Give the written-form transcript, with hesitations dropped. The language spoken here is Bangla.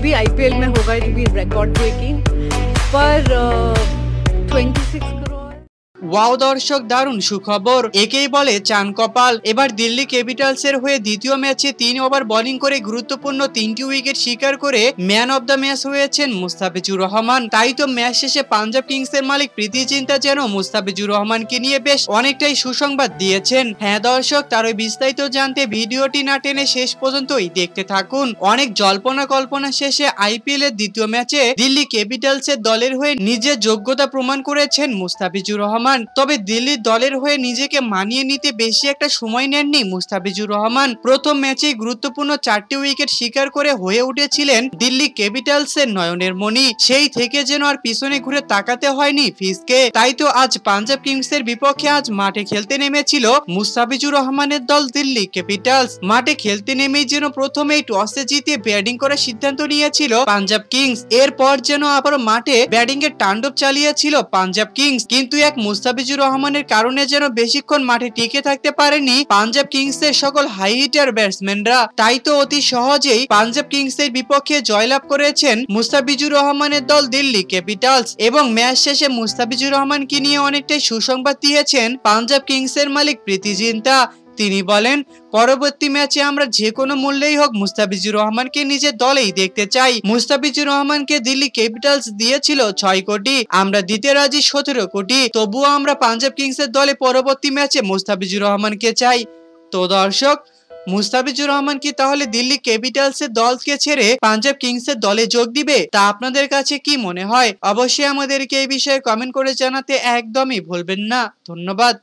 भी आईपीएल में होगा इट बी रिकॉर्ड ब्रेकिंग पर 26 ওয়াও দর্শক, দারুণ সুখবর, একেই বলে চান কপাল। এবার দিল্লি ক্যাপিটালসের হয়ে দ্বিতীয় ম্যাচে 3 ওভার বোলিং করে গুরুত্বপূর্ণ 3টি উইকেট শিকার করে ম্যান অব দ্য ম্যাচ হয়েছেন মুস্তাফিজুর রহমান। তাই তো ম্যাচ শেষে পাঞ্জাব কিংসের মালিক প্রীতি জিন্তা যেন মুস্তাফিজুর রহমানকে নিয়ে বেশ অনেকটাই সুসংবাদ দিয়েছেন। হ্যাঁ দর্শক, তার ওই বিস্তারিত জানতে ভিডিওটি না টেনে শেষ পর্যন্তই দেখতে থাকুন। অনেক জল্পনা কল্পনা শেষে আইপিএল এর দ্বিতীয় ম্যাচে দিল্লি ক্যাপিটালসের দলের হয়ে নিজের যোগ্যতা প্রমাণ করেছেন মুস্তাফিজুর রহমান। তবে দিল্লির দলের হয়ে নিজেকে মানিয়ে নিতে বেশি একটা সময় নেননি মুস্তাফিজুর রহমান। প্রথম ম্যাচেই গুরুত্বপূর্ণ 4টি উইকেট শিকার করে হয়ে উঠেছিলেন দিল্লি ক্যাপিটালসের নয়নের মণি। সেই থেকে যেন আর পিছনে ঘুরে তাকাতে হয়নি ফিসকে। তাই তো আজ পাঞ্জাব কিংসের বিপক্ষে আজ মাঠে খেলতে নেমেছিল মুস্তাফিজুর রহমানের দল দিল্লি ক্যাপিটালস। মাঠে খেলতে নেমেই যেন প্রথমেই টসে জিতে ব্যাটিং করার সিদ্ধান্ত নিয়েছিল পাঞ্জাব কিংস। এরপর যেন আবার মাঠে ব্যাটিং এর তাণ্ডব চালিয়েছিল পাঞ্জাব কিংস, কিন্তু এক মুস্তাফিজুর রহমানের কারণে যেন বেশিক্ষণ মাঠে টিকে থাকতে পারেনি পাঞ্জাব কিংসের সকল হাই হিটার ব্যাটসম্যানরা। তাই তো অতি সহজেই পাঞ্জাব কিংসের বিপক্ষে জয়লাভ করেছেন মুস্তাফিজুর রহমানের দল দিল্লি ক্যাপিটালস। এবং ম্যাচ শেষে মুস্তাফিজুর রহমানকে নিয়ে অনেকটাই সুসংবাদ দিয়েছেন পাঞ্জাব কিংসের মালিক প্রীতি জিন্তা। তিনি বলেন, পরবর্তী ম্যাচে আমরা যে কোনো মূল্যেই হোক মুস্তাফিজুর রহমানকে নিজের দলেই দেখতে চাই। মুস্তাফিজুর রহমানকে দিল্লি ক্যাপিটালস দিয়েছিল 6 কোটি, আমরা দিতে রাজি 17 কোটি, তবুও আমরা পাঞ্জাব কিংসের দলে পরবর্তী ম্যাচে মুস্তাফিজুর রহমানকে চাই। তো দর্শক, মুস্তাফিজুর রহমান কি তাহলে দিল্লি ক্যাপিটালসের দলকে ছেড়ে পাঞ্জাব কিংসের দলে যোগ দিবে? তা আপনাদের কাছে কি মনে হয়? অবশ্যই আমাদেরকে এই বিষয়ে কমেন্ট করে জানাতে একদমই ভুলবেন না। ধন্যবাদ।